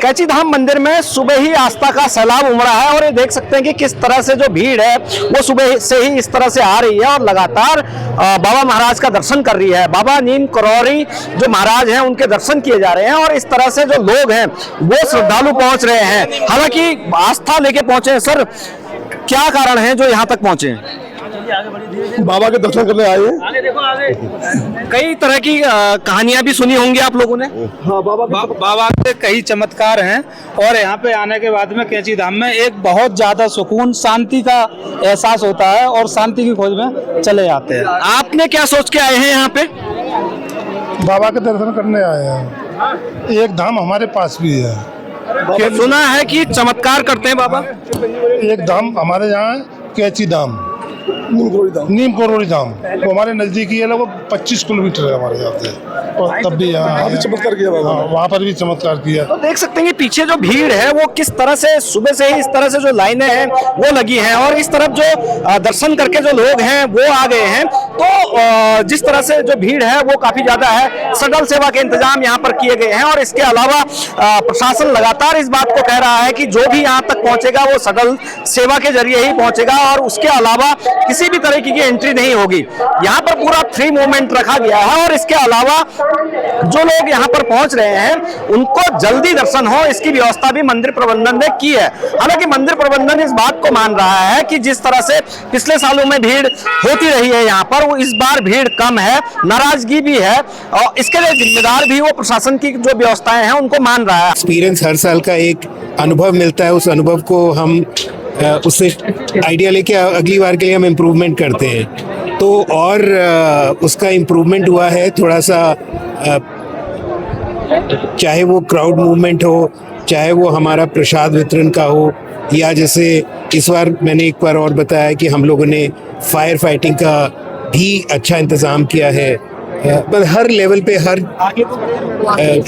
कैची धाम मंदिर में सुबह ही आस्था का सैलाब उमड़ा है और ये देख सकते हैं कि किस तरह से जो भीड़ है वो सुबह से ही इस तरह से आ रही है और लगातार बाबा महाराज का दर्शन कर रही है। बाबा नीम करौरी जो महाराज हैं उनके दर्शन किए जा रहे हैं और इस तरह से जो लोग हैं वो श्रद्धालु पहुंच रहे हैं। हालांकि आस्था लेके पहुंचे हैं। सर, क्या कारण है जो यहाँ तक पहुंचे हैं? बाबा के दर्शन करने आए हैं। कई तरह की कहानियां भी सुनी होंगी आप लोगों ने। हाँ, बाबा के कई चमत्कार हैं और यहाँ पे आने के बाद में कैची धाम में एक बहुत ज्यादा सुकून, शांति का एहसास होता है और शांति की खोज में चले जाते हैं। आपने क्या सोच के आए हैं यहाँ पे? बाबा के दर्शन करने आए हैं। एक धाम हमारे पास भी है। सुना है कि चमत्कार करते हैं बाबा। एक धाम हमारे यहाँ है, कैची धाम, नीम करोड़ी धाम। वो हमारे नजदीक ही है, लगभग 25 किलोमीटर है हमारे यहाँ से। और तब भी यहाँ भी चमत्कार किया बाबा। वहाँ पर भी चमत्कार किया। तो देख सकते हैं कि पीछे जो भीड़ है वो किस तरह से सुबह से ही इस तरह से जो लाइनें हैं वो लगी हैं और इस तरफ जो दर्शन करके जो लोग हैं वो आ गए हैं। तो जिस तरह से जो भीड़ है वो काफी ज्यादा है। शटल सेवा के इंतजाम यहाँ पर किए गए हैं और इसके अलावा प्रशासन लगातार इस बात को कह रहा है कि जो भी यहाँ तक पहुंचेगा वो शटल सेवा के जरिए ही पहुंचेगा और उसके अलावा किसी भी तरह की एंट्री नहीं होगी। यहाँ पर पूरा फ्री मूवमेंट रखा गया है और इसके अलावा जो लोग यहाँ पर पहुंच रहे हैं उनको जल्दी दर्शन हो इसकी व्यवस्था भी मंदिर प्रबंधन ने की है। हालांकि मंदिर प्रबंधन इस बात को मान रहा है कि जिस तरह से पिछले सालों में भीड़ होती रही है यहाँ पर, वो इस बार भीड़ कम है, नाराजगी भी है और इसके लिए जिम्मेदार भी वो प्रशासन की जो व्यवस्थाएं हैं उनको मान रहा है। एक्सपीरियंस हर साल का एक अनुभव मिलता है, उस अनुभव को हम उससे आइडिया लेके अगली बार के लिए हम इम्प्रूवमेंट करते हैं। तो और उसका इम्प्रूवमेंट हुआ है थोड़ा सा, चाहे वो क्राउड मूवमेंट हो, चाहे वो हमारा प्रसाद वितरण का हो, या जैसे इस बार मैंने एक बार और बताया कि हम लोगों ने फायर फाइटिंग का भी अच्छा इंतज़ाम किया है। पर हर लेवल पे, हर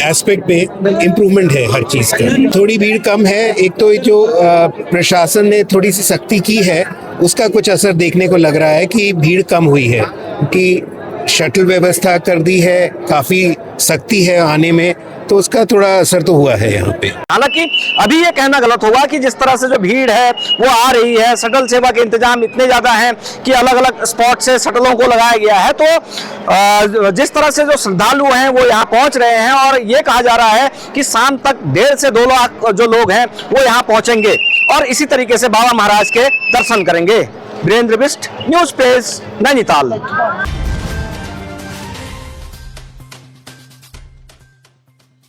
एस्पेक्ट पे इम्प्रूवमेंट है हर चीज़ का। थोड़ी भीड़ कम है। एक तो जो प्रशासन ने थोड़ी सी सख्ती की है उसका कुछ असर देखने को लग रहा है कि भीड़ कम हुई है, क्योंकि शटल व्यवस्था कर दी है, काफ़ी सख्ती है आने में, तो उसका थोड़ा असर तो हुआ है यहाँ पे। हालांकि अभी ये कहना गलत होगा कि जिस तरह से जो भीड़ है वो आ रही है, शटल सेवा के इंतजाम इतने ज्यादा हैं कि अलग अलग स्पॉट से शटलों को लगाया गया है। तो जिस तरह से जो श्रद्धालु हैं वो यहाँ पहुंच रहे हैं और ये कहा जा रहा है कि शाम तक 1.5 से 2 लाख जो लोग हैं वो यहाँ पहुंचेंगे और इसी तरीके से बाबा महाराज के दर्शन करेंगे। Virendra Bisht, news page, Nainital.